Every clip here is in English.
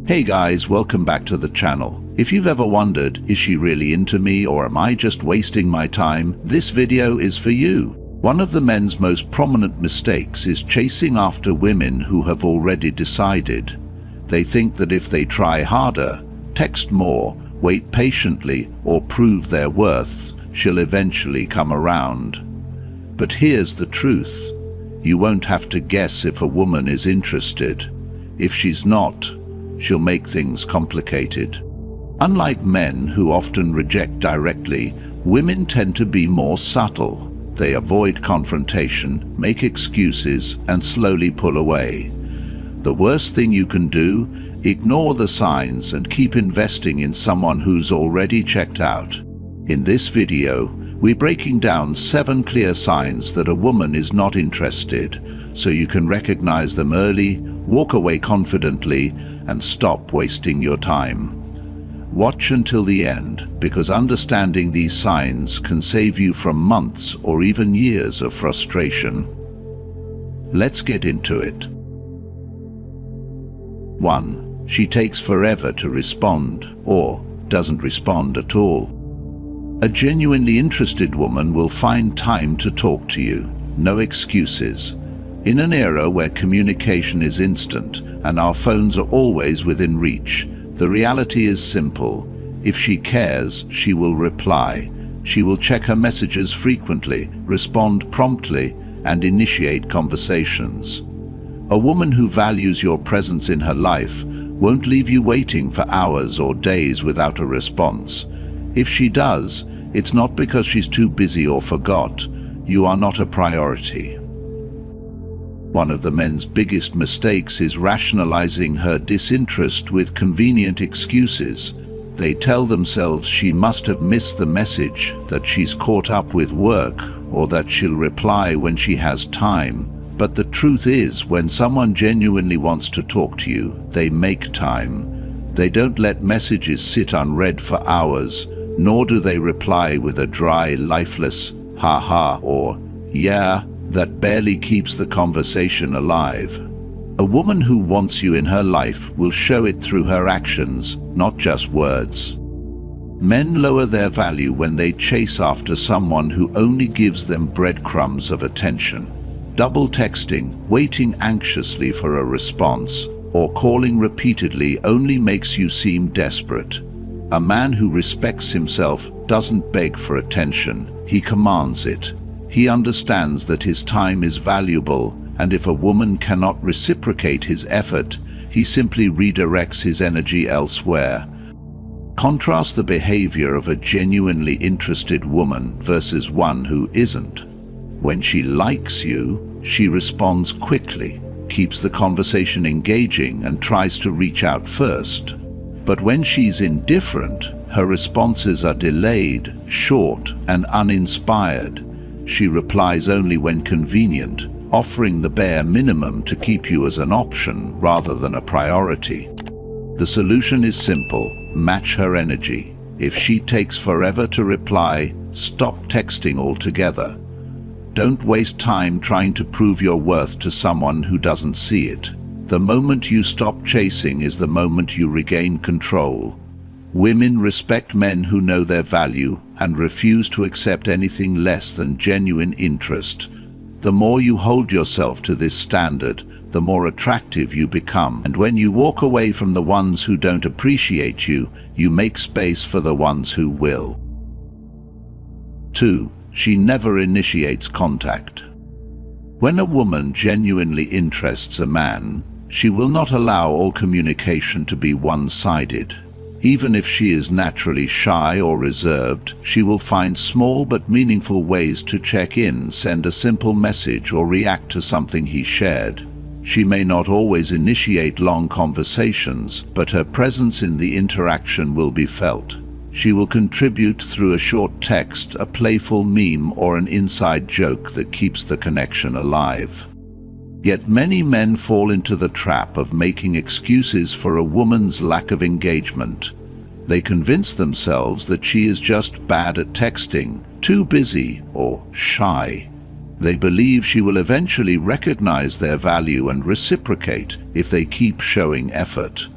Hey guys, welcome back to the channel. If you've ever wondered, is she really into me or am I just wasting my time? This video is for you. One of the men's most prominent mistakes is chasing after women who have already decided. They think that if they try harder, text more, wait patiently, or prove their worth, she'll eventually come around. But here's the truth. You won't have to guess if a woman is interested. If she's not, she'll make things complicated. Unlike men who often reject directly, women tend to be more subtle. They avoid confrontation, make excuses, and slowly pull away. The worst thing you can do, ignore the signs and keep investing in someone who's already checked out. In this video, we're breaking down 7 clear signs that a woman is not interested, so you can recognize them early, walk away confidently, and stop wasting your time. Watch until the end, because understanding these signs can save you from months or even years of frustration. Let's get into it. 1. She takes forever to respond, or doesn't respond at all. A genuinely interested woman will find time to talk to you, no excuses. In an era where communication is instant and our phones are always within reach, the reality is simple. If she cares, she will reply. She will check her messages frequently, respond promptly, and initiate conversations. A woman who values your presence in her life won't leave you waiting for hours or days without a response. If she does, it's not because she's too busy or forgot. You are not a priority. One of the men's biggest mistakes is rationalizing her disinterest with convenient excuses. They tell themselves she must have missed the message, that she's caught up with work, or that she'll reply when she has time. But the truth is, when someone genuinely wants to talk to you, they make time. They don't let messages sit unread for hours, nor do they reply with a dry, lifeless "ha-ha" or "yeah" that barely keeps the conversation alive. A woman who wants you in her life will show it through her actions, not just words. Men lower their value when they chase after someone who only gives them breadcrumbs of attention. Double texting, waiting anxiously for a response, or calling repeatedly only makes you seem desperate. A man who respects himself doesn't beg for attention, he commands it. He understands that his time is valuable, and if a woman cannot reciprocate his effort, he simply redirects his energy elsewhere. Contrast the behavior of a genuinely interested woman versus one who isn't. When she likes you, she responds quickly, keeps the conversation engaging, and tries to reach out first. But when she's indifferent, her responses are delayed, short, and uninspired. She replies only when convenient, offering the bare minimum to keep you as an option rather than a priority. The solution is simple: match her energy. If she takes forever to reply, stop texting altogether. Don't waste time trying to prove your worth to someone who doesn't see it. The moment you stop chasing is the moment you regain control. Women respect men who know their value and refuse to accept anything less than genuine interest. The more you hold yourself to this standard, the more attractive you become. And when you walk away from the ones who don't appreciate you, you make space for the ones who will. 2. She never initiates contact. When a woman genuinely interests a man, she will not allow all communication to be one-sided. Even if she is naturally shy or reserved, she will find small but meaningful ways to check in, send a simple message, or react to something he shared. She may not always initiate long conversations, but her presence in the interaction will be felt. She will contribute through a short text, a playful meme, or an inside joke that keeps the connection alive. Yet many men fall into the trap of making excuses for a woman's lack of engagement. They convince themselves that she is just bad at texting, too busy, or shy. They believe she will eventually recognize their value and reciprocate if they keep showing effort.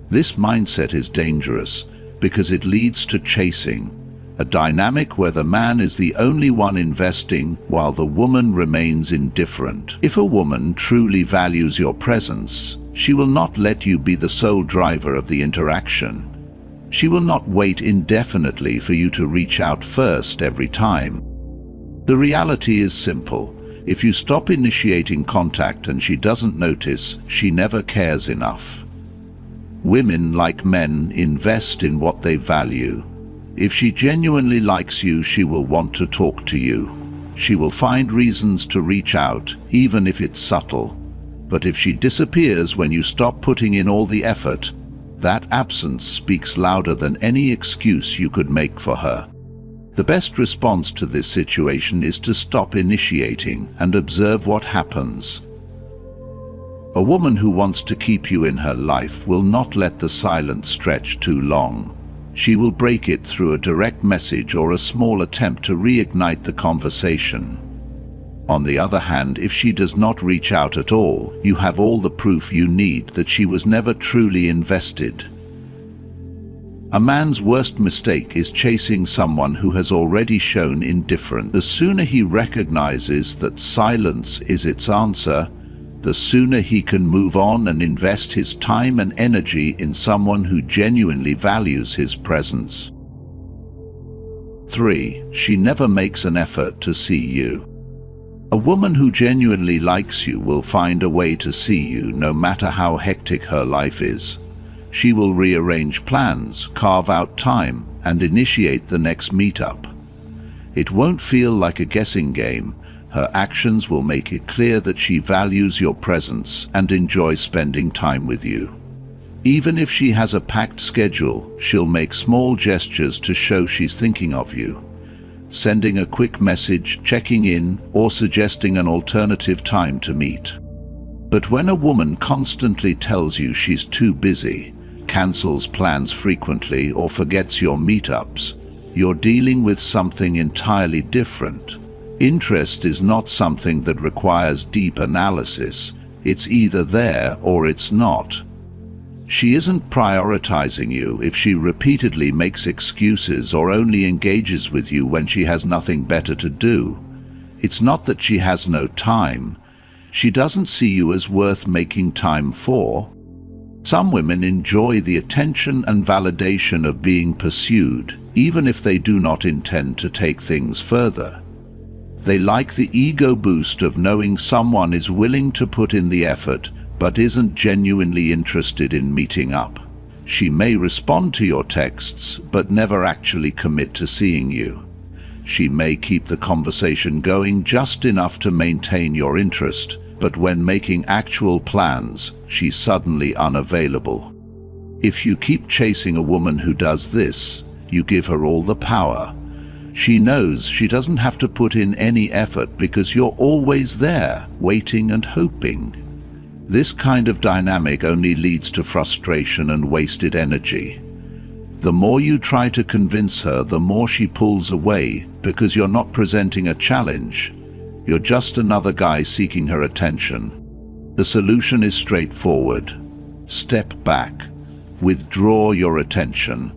This mindset is dangerous because it leads to chasing, a dynamic where the man is the only one investing while the woman remains indifferent. If a woman truly values your presence, she will not let you be the sole driver of the interaction. She will not wait indefinitely for you to reach out first every time. The reality is simple. If you stop initiating contact and she doesn't notice, she never cares enough. Women, like men, invest in what they value. If she genuinely likes you, she will want to talk to you. She will find reasons to reach out, even if it's subtle. But if she disappears when you stop putting in all the effort, that absence speaks louder than any excuse you could make for her. The best response to this situation is to stop initiating and observe what happens. A woman who wants to keep you in her life will not let the silence stretch too long. She will break it through a direct message or a small attempt to reignite the conversation. On the other hand, if she does not reach out at all, you have all the proof you need that she was never truly invested. A man's worst mistake is chasing someone who has already shown indifference. The sooner he recognizes that silence is its answer, the sooner he can move on and invest his time and energy in someone who genuinely values his presence. 3. She never makes an effort to see you. A woman who genuinely likes you will find a way to see you no matter how hectic her life is. She will rearrange plans, carve out time, and initiate the next meetup. It won't feel like a guessing game. Her actions will make it clear that she values your presence and enjoys spending time with you. Even if she has a packed schedule, she'll make small gestures to show she's thinking of you. Sending a quick message, checking in, or suggesting an alternative time to meet. But when a woman constantly tells you she's too busy, cancels plans frequently, or forgets your meetups, you're dealing with something entirely different. Interest is not something that requires deep analysis. It's either there or it's not. She isn't prioritizing you if she repeatedly makes excuses or only engages with you when she has nothing better to do. It's not that she has no time. She doesn't see you as worth making time for. Some women enjoy the attention and validation of being pursued, even if they do not intend to take things further. They like the ego boost of knowing someone is willing to put in the effort but isn't genuinely interested in meeting up. She may respond to your texts but never actually commit to seeing you. She may keep the conversation going just enough to maintain your interest, but when making actual plans, she's suddenly unavailable. If you keep chasing a woman who does this, you give her all the power. She knows she doesn't have to put in any effort because you're always there, waiting and hoping. This kind of dynamic only leads to frustration and wasted energy. The more you try to convince her, the more she pulls away because you're not presenting a challenge. You're just another guy seeking her attention. The solution is straightforward. Step back. Withdraw your attention.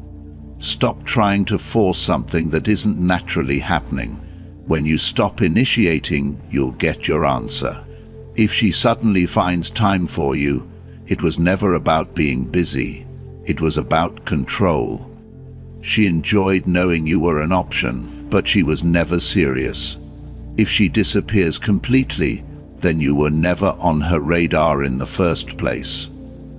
Stop trying to force something that isn't naturally happening. When you stop initiating, you'll get your answer. If she suddenly finds time for you, it was never about being busy. It was about control. She enjoyed knowing you were an option, but she was never serious. If she disappears completely, then you were never on her radar in the first place.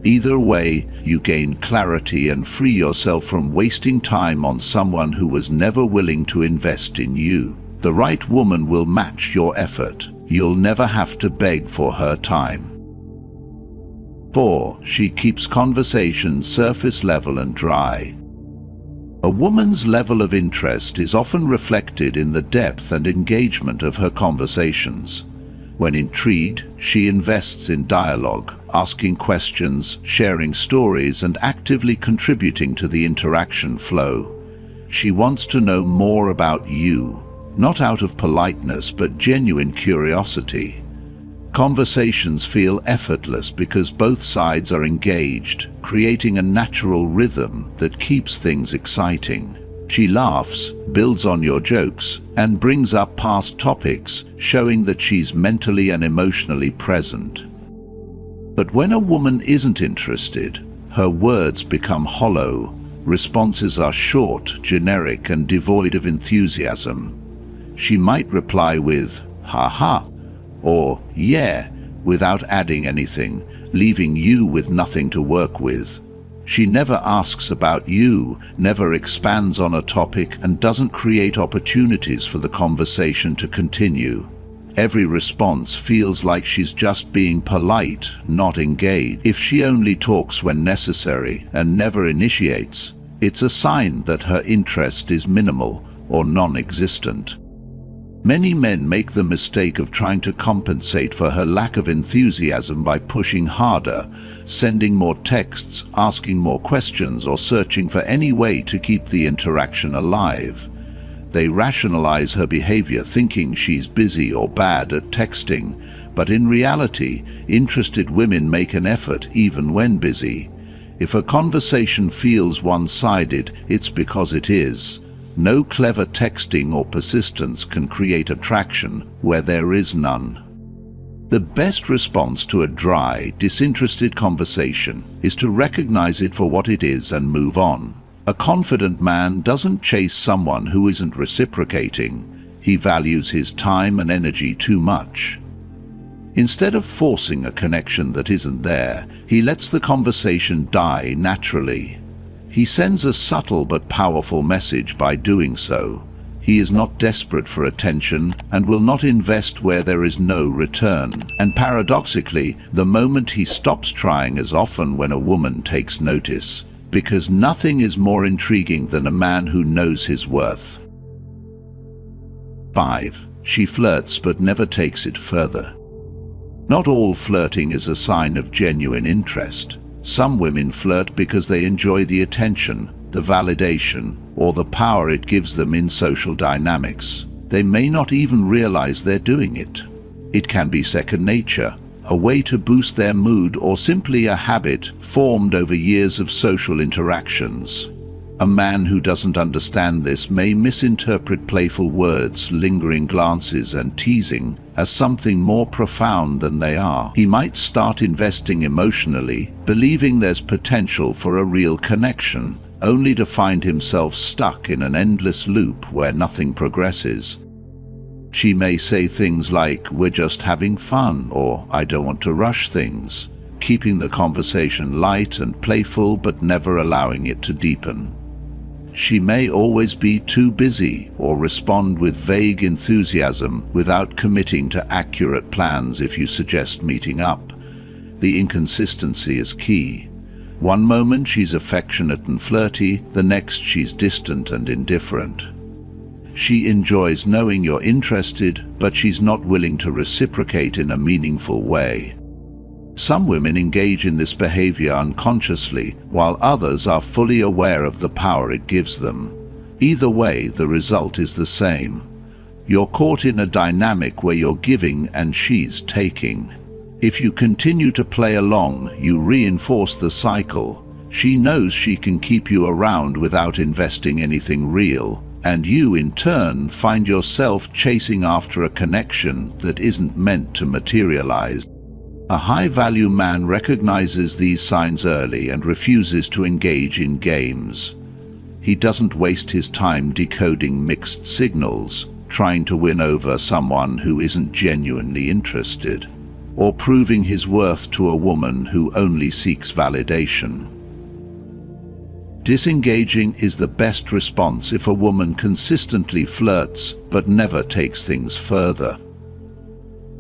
Either way, you gain clarity and free yourself from wasting time on someone who was never willing to invest in you. The right woman will match your effort. You'll never have to beg for her time. 4. She keeps conversations surface level and dry. A woman's level of interest is often reflected in the depth and engagement of her conversations. When intrigued, she invests in dialogue, asking questions, sharing stories, and actively contributing to the interaction flow. She wants to know more about you, not out of politeness but genuine curiosity. Conversations feel effortless because both sides are engaged, creating a natural rhythm that keeps things exciting. She laughs, builds on your jokes, and brings up past topics, showing that she's mentally and emotionally present. But when a woman isn't interested, her words become hollow. Responses are short, generic, and devoid of enthusiasm. She might reply with, "Ha ha," or "yeah," without adding anything, leaving you with nothing to work with. She never asks about you, never expands on a topic, and doesn't create opportunities for the conversation to continue. Every response feels like she's just being polite, not engaged. If she only talks when necessary and never initiates, it's a sign that her interest is minimal or non-existent. Many men make the mistake of trying to compensate for her lack of enthusiasm by pushing harder, sending more texts, asking more questions, or searching for any way to keep the interaction alive. They rationalize her behavior thinking she's busy or bad at texting, but in reality, interested women make an effort even when busy. If a conversation feels one-sided, it's because it is. No clever texting or persistence can create attraction where there is none. The best response to a dry, disinterested conversation is to recognize it for what it is and move on. A confident man doesn't chase someone who isn't reciprocating. He values his time and energy too much. Instead of forcing a connection that isn't there, he lets the conversation die naturally. He sends a subtle but powerful message by doing so. He is not desperate for attention and will not invest where there is no return. And paradoxically, the moment he stops trying is often when a woman takes notice, because nothing is more intriguing than a man who knows his worth. 5. She flirts but never takes it further. Not all flirting is a sign of genuine interest. Some women flirt because they enjoy the attention, the validation, or the power it gives them in social dynamics. They may not even realize they're doing it. It can be second nature, a way to boost their mood, or simply a habit formed over years of social interactions. A man who doesn't understand this may misinterpret playful words, lingering glances, and teasing as something more profound than they are. He might start investing emotionally, believing there's potential for a real connection, only to find himself stuck in an endless loop where nothing progresses. She may say things like, "We're just having fun," or "I don't want to rush things," keeping the conversation light and playful but never allowing it to deepen. She may always be too busy or respond with vague enthusiasm without committing to accurate plans if you suggest meeting up. The inconsistency is key. One moment she's affectionate and flirty, the next she's distant and indifferent. She enjoys knowing you're interested, but she's not willing to reciprocate in a meaningful way. Some women engage in this behavior unconsciously, while others are fully aware of the power it gives them. Either way, the result is the same. You're caught in a dynamic where you're giving and she's taking. If you continue to play along, you reinforce the cycle. She knows she can keep you around without investing anything real, and you, in turn, find yourself chasing after a connection that isn't meant to materialize. A high-value man recognizes these signs early and refuses to engage in games. He doesn't waste his time decoding mixed signals, trying to win over someone who isn't genuinely interested, or proving his worth to a woman who only seeks validation. Disengaging is the best response if a woman consistently flirts but never takes things further.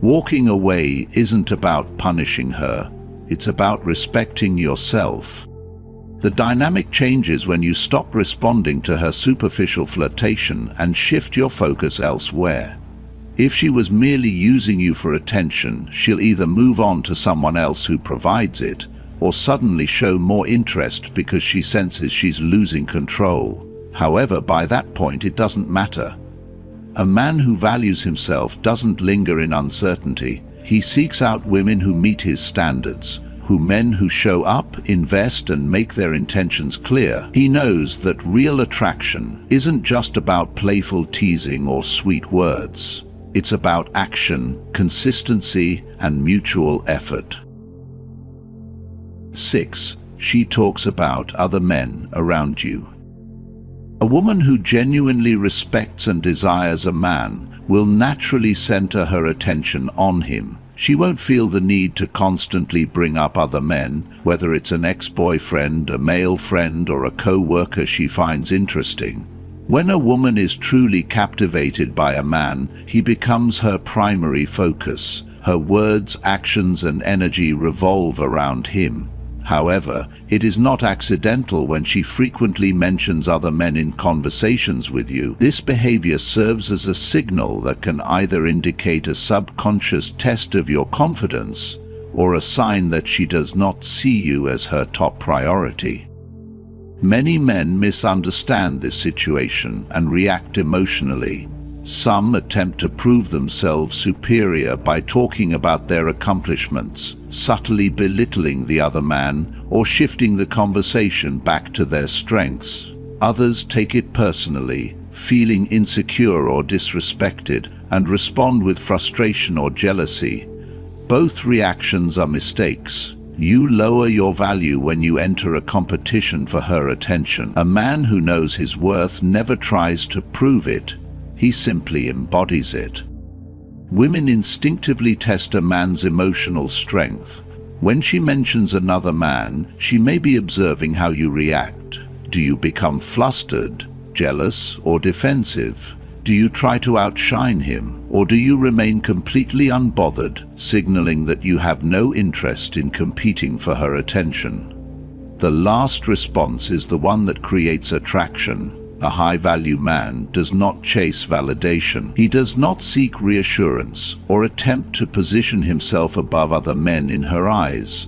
Walking away isn't about punishing her, it's about respecting yourself. The dynamic changes when you stop responding to her superficial flirtation and shift your focus elsewhere. If she was merely using you for attention, she'll either move on to someone else who provides it, or suddenly show more interest because she senses she's losing control. However, by that point it doesn't matter. A man who values himself doesn't linger in uncertainty. He seeks out women who meet his standards, men who show up, invest, and make their intentions clear. He knows that real attraction isn't just about playful teasing or sweet words. It's about action, consistency, and mutual effort. 6. She talks about other men around you. A woman who genuinely respects and desires a man will naturally center her attention on him. She won't feel the need to constantly bring up other men, whether it's an ex-boyfriend, a male friend, or a co-worker she finds interesting. When a woman is truly captivated by a man, he becomes her primary focus. Her words, actions, and energy revolve around him. However, it is not accidental when she frequently mentions other men in conversations with you. This behavior serves as a signal that can either indicate a subconscious test of your confidence or a sign that she does not see you as her top priority. Many men misunderstand this situation and react emotionally. Some attempt to prove themselves superior by talking about their accomplishments, subtly belittling the other man, or shifting the conversation back to their strengths. Others take it personally, feeling insecure or disrespected, and respond with frustration or jealousy. Both reactions are mistakes. You lower your value when you enter a competition for her attention. A man who knows his worth never tries to prove it. He simply embodies it. Women instinctively test a man's emotional strength. When she mentions another man, she may be observing how you react. Do you become flustered, jealous, or defensive? Do you try to outshine him, or do you remain completely unbothered, signaling that you have no interest in competing for her attention? The last response is the one that creates attraction. A high-value man does not chase validation. He does not seek reassurance or attempt to position himself above other men in her eyes.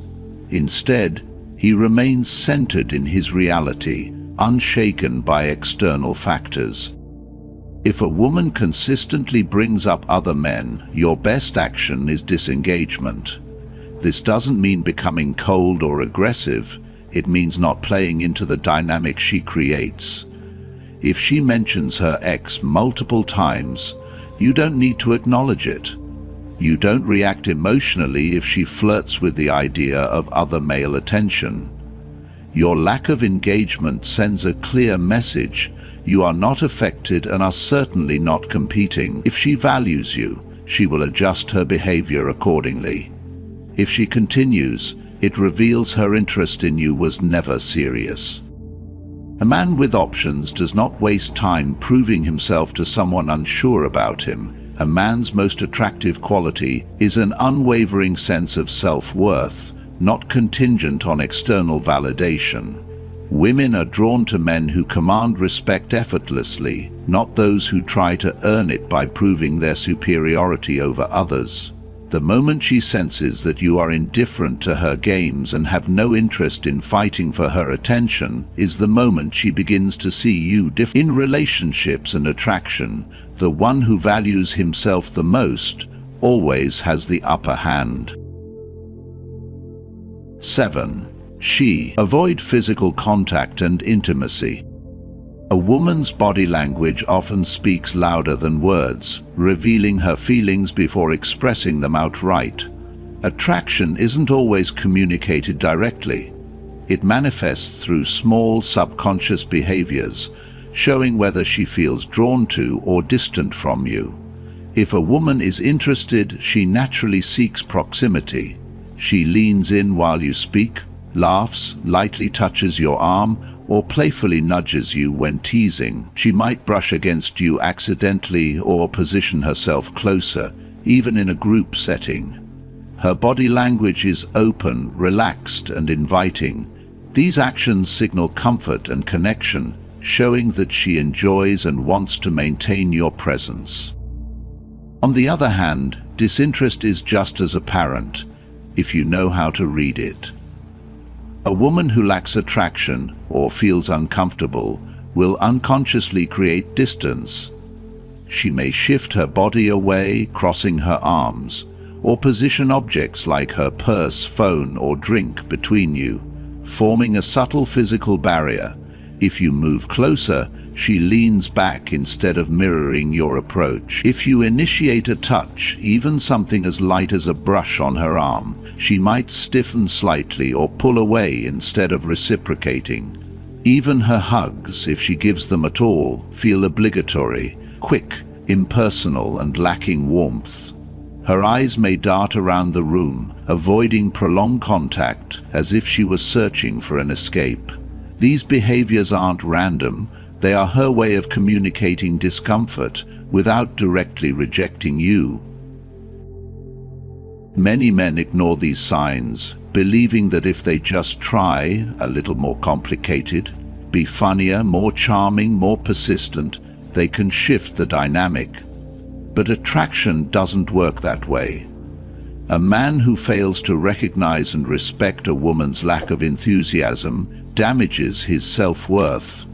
Instead, he remains centered in his reality, unshaken by external factors. If a woman consistently brings up other men, your best action is disengagement. This doesn't mean becoming cold or aggressive. It means not playing into the dynamic she creates. If she mentions her ex multiple times, you don't need to acknowledge it. You don't react emotionally if she flirts with the idea of other male attention. Your lack of engagement sends a clear message. You are not affected and are certainly not competing. If she values you, she will adjust her behavior accordingly. If she continues, it reveals her interest in you was never serious. A man with options does not waste time proving himself to someone unsure about him. A man's most attractive quality is an unwavering sense of self-worth, not contingent on external validation. Women are drawn to men who command respect effortlessly, not those who try to earn it by proving their superiority over others. The moment she senses that you are indifferent to her games and have no interest in fighting for her attention is the moment she begins to see you differently. In relationships and attraction, the one who values himself the most always has the upper hand. 7. She avoid physical contact and intimacy. A woman's body language often speaks louder than words, revealing her feelings before expressing them outright. Attraction isn't always communicated directly. It manifests through small subconscious behaviors, showing whether she feels drawn to or distant from you. If a woman is interested, she naturally seeks proximity. She leans in while you speak, laughs, lightly touches your arm, or playfully nudges you when teasing. She might brush against you accidentally or position herself closer, even in a group setting. Her body language is open, relaxed, and inviting. These actions signal comfort and connection, showing that she enjoys and wants to maintain your presence. On the other hand, disinterest is just as apparent, if you know how to read it. A woman who lacks attraction or feels uncomfortable will unconsciously create distance. She may shift her body away, crossing her arms, or position objects like her purse, phone, or drink between you, forming a subtle physical barrier. If you move closer, she leans back instead of mirroring your approach. If you initiate a touch, even something as light as a brush on her arm, she might stiffen slightly or pull away instead of reciprocating. Even her hugs, if she gives them at all, feel obligatory, quick, impersonal, and lacking warmth. Her eyes may dart around the room, avoiding prolonged contact, as if she was searching for an escape. These behaviors aren't random. They are her way of communicating discomfort without directly rejecting you. Many men ignore these signs, believing that if they just try a little more complicated, be funnier, more charming, more persistent, they can shift the dynamic. But attraction doesn't work that way. A man who fails to recognize and respect a woman's lack of enthusiasm damages his self-worth.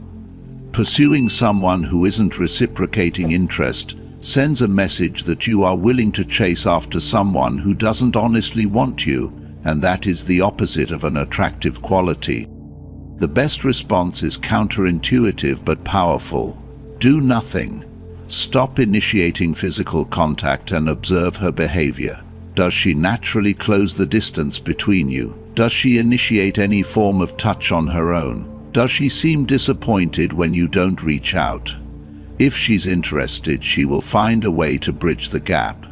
Pursuing someone who isn't reciprocating interest sends a message that you are willing to chase after someone who doesn't honestly want you, and that is the opposite of an attractive quality. The best response is counterintuitive but powerful. Do nothing. Stop initiating physical contact and observe her behavior. Does she naturally close the distance between you? Does she initiate any form of touch on her own? Does she seem disappointed when you don't reach out? If she's interested, she will find a way to bridge the gap.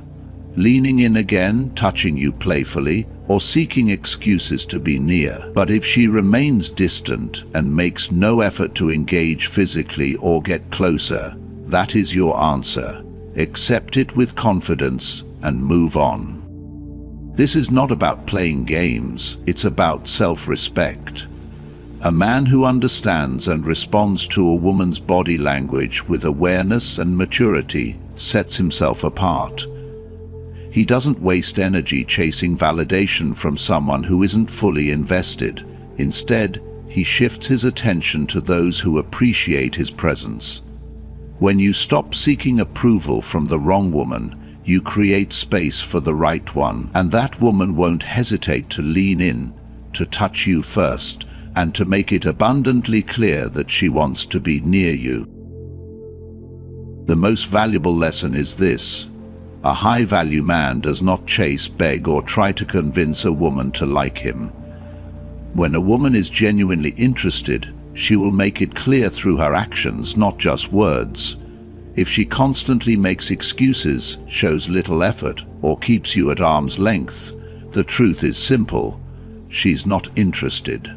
Leaning in again, touching you playfully, or seeking excuses to be near. But if she remains distant and makes no effort to engage physically or get closer, that is your answer. Accept it with confidence and move on. This is not about playing games, it's about self-respect. A man who understands and responds to a woman's body language with awareness and maturity sets himself apart. He doesn't waste energy chasing validation from someone who isn't fully invested. Instead, he shifts his attention to those who appreciate his presence. When you stop seeking approval from the wrong woman, you create space for the right one, and that woman won't hesitate to lean in, to touch you first, and to make it abundantly clear that she wants to be near you. The most valuable lesson is this: a high-value man does not chase, beg, or try to convince a woman to like him. When a woman is genuinely interested, she will make it clear through her actions, not just words. If she constantly makes excuses, shows little effort, or keeps you at arm's length, the truth is simple: she's not interested.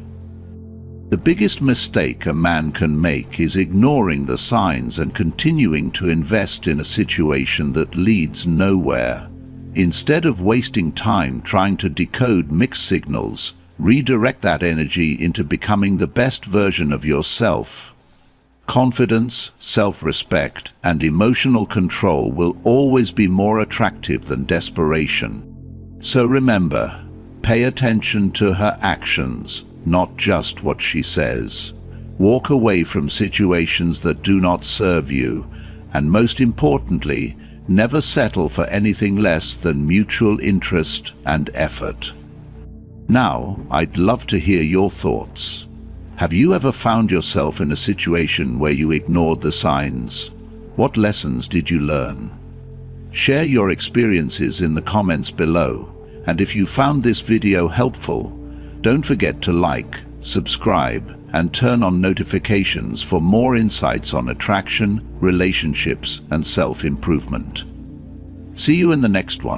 The biggest mistake a man can make is ignoring the signs and continuing to invest in a situation that leads nowhere. Instead of wasting time trying to decode mixed signals, redirect that energy into becoming the best version of yourself. Confidence, self-respect, and emotional control will always be more attractive than desperation. So remember, pay attention to her actions, not just what she says. Walk away from situations that do not serve you, and most importantly, never settle for anything less than mutual interest and effort. Now, I'd love to hear your thoughts. Have you ever found yourself in a situation where you ignored the signs? What lessons did you learn? Share your experiences in the comments below, and if you found this video helpful, don't forget to like, subscribe, and turn on notifications for more insights on attraction, relationships, and self-improvement. See you in the next one.